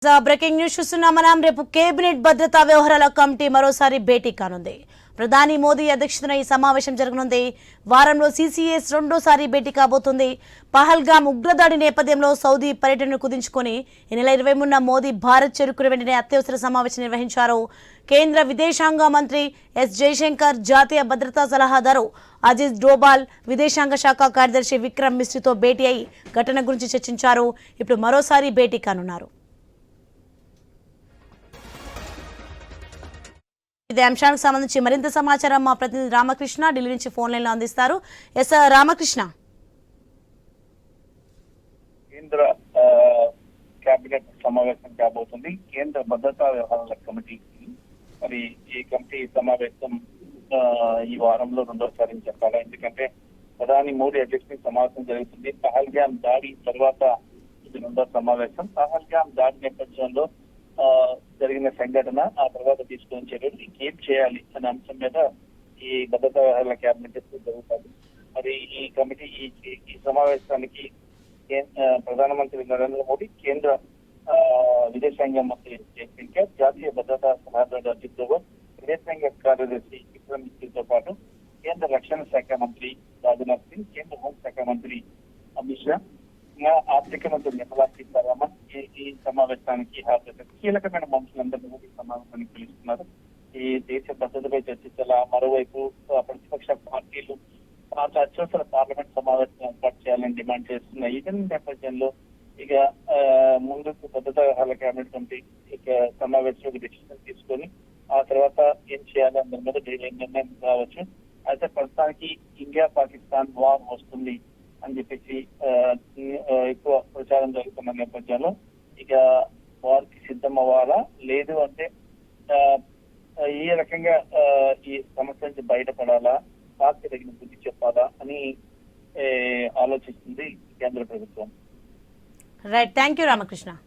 Breaking news చూస్తున్నాం మనం. రేపు కేబినెట్ భద్రతా వ్యవహారాల కమిటీ మరోసారి భేటీ కానుంది. ప్రధాని మోదీ అధ్యక్షతన ఈ సమావేశం జరగనుంది. వారంలో సీసీఎస్ రెండోసారి భేటీ కాబోతుంది. పహల్గామ్ ఉగ్రదాడి నేపథ్యంలో సౌదీ పర్యటనను కుదించుకొని ఈ నెల 23న మోదీ భారత్ చేరుకున్న వెంటనే అత్యవసర సమావేశం నిర్వహించారు. కేంద్ర విదేశాంగ మంత్రి ఎస్ జయశంకర్, జాతీయ భద్రతా సలహాదారు అజిత్ డోబాల్, విదేశాంగ శాఖ కార్యదర్శి విక్రమ్ మిస్త్రీతో భేటీ అయి ఘటన గురించి చర్చించారు. ఇప్పుడు మరోసారి భేటీ కానున్నారు. ఇదే అంశానికి సంబంధించి మరింత సమాచారం మా ప్రతినిధి రామకృష్ణ ఢిల్లీ నుంచి ఫోన్ లైన్ లో అందిస్తారు. ఎస్ రామకృష్ణ. కేంద్ర కేబినెట్ సమావేశం కాబోతుంది. కేంద్ర భద్రతా వ్యవహారాల కమిటీకి మరి ఈ కమిటీ సమావేశం ఈ వారంలో రెండోసారి చెప్పాలి. ఎందుకంటే ప్రధాని మోడీ అధ్యక్షుడి సమావేశం జరుగుతుంది. పహల్గామ్ దాడి తర్వాత ఇది రెండో సమావేశం. పహల్గామ్ దాడి నేపథ్యంలో జరిగిన సంఘటన, ఆ తర్వాత తీసుకుని చర్యలు ఇంకేం చేయాలి అనే అంశం మీద ఈ భద్రతా వ్యవహారాల కేబినెట్ జరుగుతుంది. మరి ఈ కమిటీ ఈ సమావేశానికి ప్రధానమంత్రి నరేంద్ర మోడీ, కేంద్ర విదేశాంగ మంత్రి జయశంకర్, జాతీయ భద్రతా సలహాదారు అజిత్ డోవల్, విదేశాంగ కార్యదర్శి విక్రమ్ మిస్త్రీతో పాటు కేంద్ర రక్షణ శాఖ మంత్రి రాజ్నాథ్ సింగ్, కేంద్ర హోంశాఖ మంత్రి అమిత్ షా, ఆర్థిక మంత్రి నిర్మలా సీతారామన్ ఈ సమావేశానికి హాజరు. కీలకమైన మంత్రులందరినీ ఈ సమావేశానికి పిలుస్తున్నారు. ఈ దేశ భద్రతపై చర్చించాలా, మరోవైపు ప్రతిపక్ష పార్టీలు అత్యవసర పార్లమెంట్ సమావేశం ఏర్పాటు చేయాలని డిమాండ్ చేస్తున్నాయి. ఈ నేపథ్యంలో ఇక ముందుకు భద్రతా వ్యవహారాల కేబినెట్ కమిటీ ఇక సమావేశంలో డిసిషన్ తీసుకొని ఆ తర్వాత ఏం చేయాలి దాని మీద నిర్ణయం కావచ్చు. అయితే ప్రస్తుతానికి ఇండియా పాకిస్తాన్ వార్ వస్తుంది అని చెప్పేసి ఎక్కువ ప్రచారం జరుగుతున్న నేపథ్యంలో ఇక వారికి సిద్ధం అవ్వాలా, లేదు అంటే ఏ రకంగా ఈ సమస్య నుంచి బయటపడాలా, పార్టీ తగిన బుద్ధి చెప్పాలా అని ఆలోచిస్తుంది కేంద్ర ప్రభుత్వం. Right, thank you Ramakrishna.